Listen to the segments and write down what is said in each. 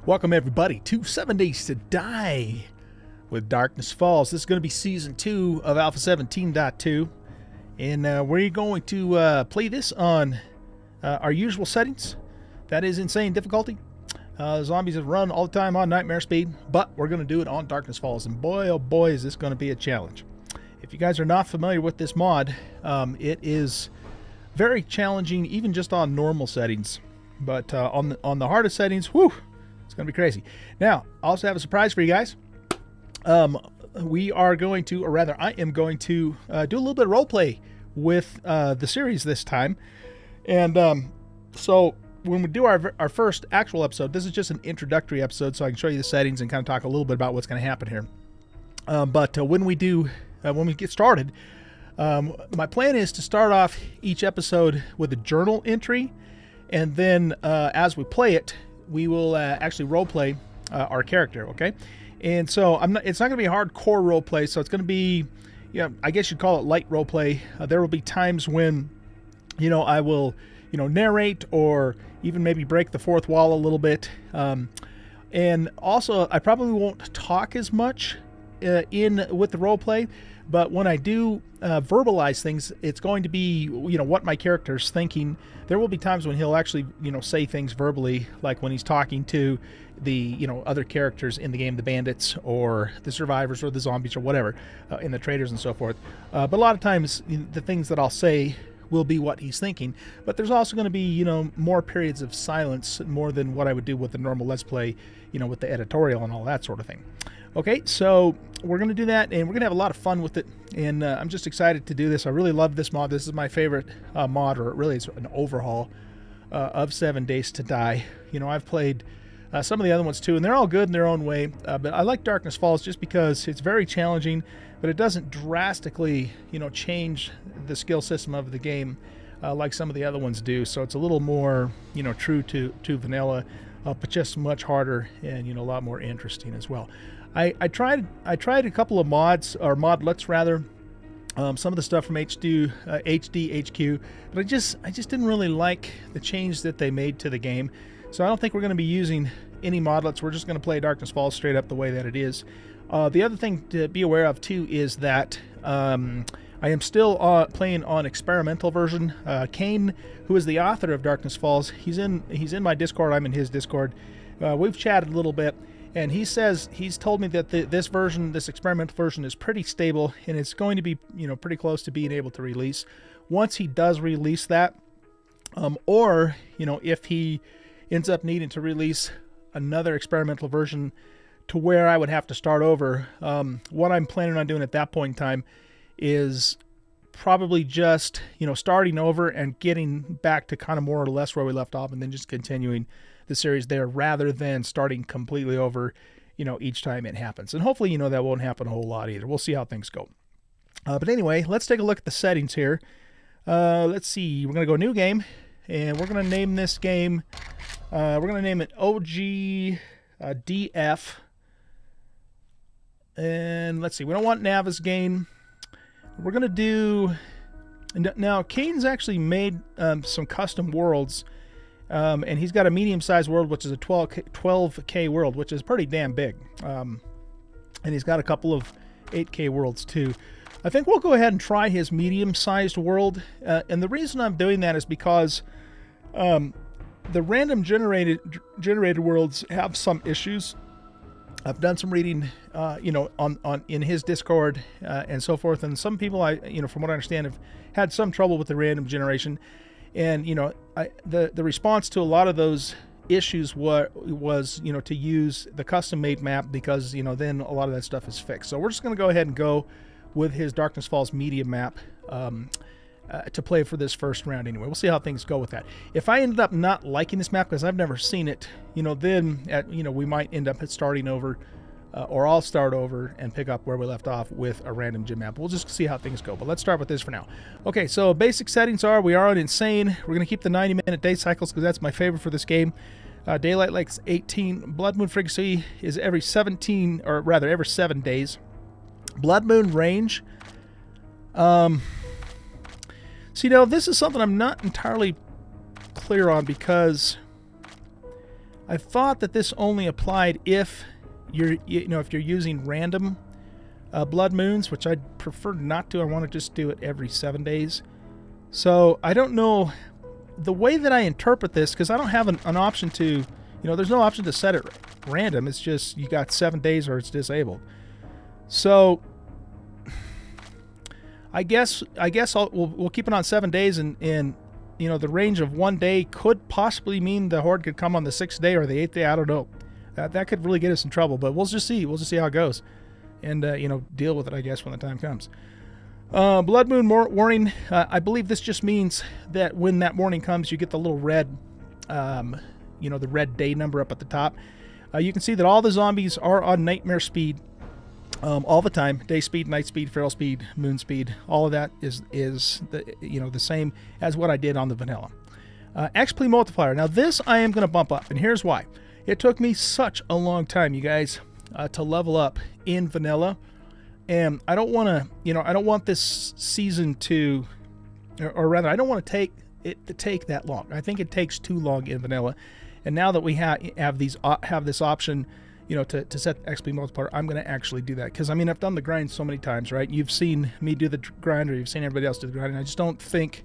Welcome everybody to 7 Days to Die with Darkness Falls. This is going to be Season 2 of Alpha 17.2, and we're going to play this on our usual settings. That is insane difficulty. Zombies have run all the time on nightmare speed, but we're going to do it on Darkness Falls, and boy oh boy is this going to be a challenge. If you guys are not familiar with this mod, it is very challenging even just on normal settings, but on the hardest settings, whew, it's going to be crazy. Now, I also have a surprise for you guys. We are going to, or rather, I am going to do a little bit of roleplay with the series this time. And so when we do our first actual episode, this is just an introductory episode, so I can show you the settings and kind of talk a little bit about what's going to happen here. But when we get started, my plan is to start off each episode with a journal entry, and then as we play it, we will actually roleplay our character, okay? And so it's not going to be a hardcore roleplay, so it's going to be, I guess you'd call it light roleplay. There will be times when, I will, narrate or even maybe break the fourth wall a little bit. And also, I probably won't talk as much with the roleplay, but when I do verbalize things, it's going to be, what my character's thinking. There will be times when he'll actually, say things verbally, like when he's talking to the, other characters in the game, the bandits or the survivors or the zombies or whatever, and the traders and so forth. But a lot of times, the things that I'll say will be what he's thinking. But there's also going to be, more periods of silence, more than what I would do with the normal Let's Play, with the editorial and all that sort of thing. Okay, so we're going to do that, and we're going to have a lot of fun with it, and I'm just excited to do this. I really love this mod. This is my favorite mod, or really it's an overhaul of 7 Days to Die. I've played some of the other ones too, and they're all good in their own way, but I like Darkness Falls just because it's very challenging, but it doesn't drastically, change the skill system of the game like some of the other ones do, so it's a little more, true to vanilla, but just much harder and, a lot more interesting as well. I tried a couple of mods, or modlets rather, some of the stuff from HD HQ, but I just didn't really like the change that they made to the game. So I don't think we're going to be using any modlets. We're just going to play Darkness Falls straight up the way that it is. The other thing to be aware of too is that I am still playing on experimental version. Kane, who is the author of Darkness Falls, he's in my Discord. I'm in his Discord. We've chatted a little bit. And he's told me that this experimental version is pretty stable, and it's going to be, pretty close to being able to release. Once he does release that, or, if he ends up needing to release another experimental version to where I would have to start over, what I'm planning on doing at that point in time is probably just, starting over and getting back to kind of more or less where we left off, and then just continuing the series there rather than starting completely over, each time it happens. And hopefully, that won't happen a whole lot either. We'll see how things go. But anyway, let's take a look at the settings here. Let's see. We're going to go new game, and we're going to name this game, we're going to name it OG DF. And let's see. We don't want Nava's game. We're going to do... Now, Kane's actually made some custom worlds. And he's got a medium-sized world, which is a 12K world, which is pretty damn big. And he's got a couple of 8K worlds, too. I think we'll go ahead and try his medium-sized world. And the reason I'm doing that is because the random generated worlds have some issues. I've done some reading, in his Discord and so forth. And some people, from what I understand, have had some trouble with the random generation. And, the response to a lot of those issues was, to use the custom-made map because, then a lot of that stuff is fixed. So we're just going to go ahead and go with his Darkness Falls media map to play for this first round anyway. We'll see how things go with that. If I ended up not liking this map because I've never seen it, then, we might end up starting over, or I'll start over and pick up where we left off with a random gym map. We'll just see how things go, but let's start with this for now. Okay, so basic settings are, we are on Insane. We're going to keep the 90-minute day cycles because that's my favorite for this game. Daylight length is 18. Blood moon frequency is every 17, or rather every 7 days. Blood moon range. See, now this is something I'm not entirely clear on because I thought that this only applied if if you're using random blood moons, which I'd prefer not to. I want to just do it every 7 days. So I don't know the way that I interpret this, because I don't have an option to, there's no option to set it random. It's just you got 7 days or it's disabled. So I guess we'll keep it on 7 days, and the range of 1 day could possibly mean the horde could come on the 6th day or the 8th day. I don't know. That could really get us in trouble, but we'll just see. We'll just see how it goes, and deal with it, I guess, when the time comes. Blood moon warning. I believe this just means that when that morning comes, you get the little red, the red day number up at the top. You can see that all the zombies are on nightmare speed all the time. Day speed, night speed, feral speed, moon speed. All of that is the same as what I did on the vanilla. XP multiplier. Now this I am going to bump up, and here's why. It took me such a long time, you guys, to level up in vanilla, and I don't want to, I don't want this season to, or rather, I don't want to take it to take that long. I think it takes too long in vanilla, and now that we have this option, to set the XP multiplier, I'm going to actually do that, because I've done the grind so many times, right? You've seen me do the grind, or you've seen everybody else do the grind, and I just don't think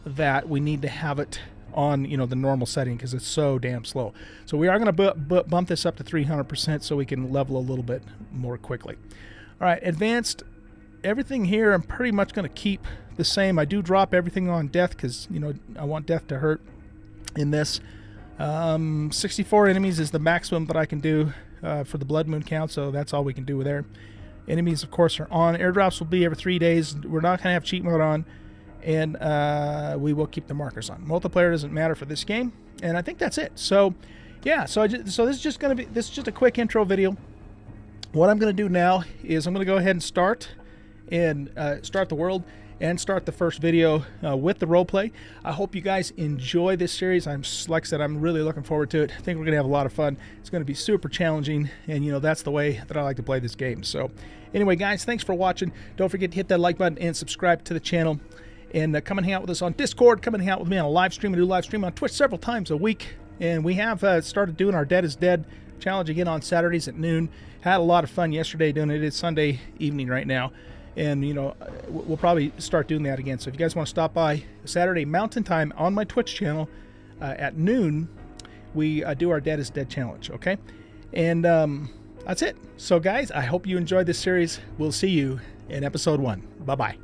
that we need to have it on the normal setting, because it's so damn slow. So we are going to bump this up to 300% so we can level a little bit more quickly. All right, advanced. Everything here I'm pretty much going to keep the same. I do drop everything on death, because I want death to hurt in this. 64 enemies is the maximum that I can do for the blood moon count, so that's all we can do there. Enemies, of course, are on. Airdrops will be every 3 days. We're not going to have cheat mode on, and we will keep the markers on. Multiplayer doesn't matter for this game, and I think that's it. So yeah, so this is just a quick intro video. What I'm going to do now is I'm going to go ahead and start the world and start the first video with the roleplay. I hope you guys enjoy this series. Like I said, I'm really looking forward to it. I think we're going to have a lot of fun. It's going to be super challenging, and that's the way that I like to play this game. So anyway, guys, thanks for watching. Don't forget to hit that like button and subscribe to the channel. And come and hang out with us on Discord. Come and hang out with me on a live stream. I do live stream on Twitch several times a week. And we have started doing our Dead is Dead challenge again on Saturdays at noon. Had a lot of fun yesterday doing it. It's Sunday evening right now. And, we'll probably start doing that again. So if you guys want to stop by Saturday Mountain Time on my Twitch channel at noon, we do our Dead is Dead challenge, okay? And that's it. So, guys, I hope you enjoyed this series. We'll see you in episode 1. Bye-bye.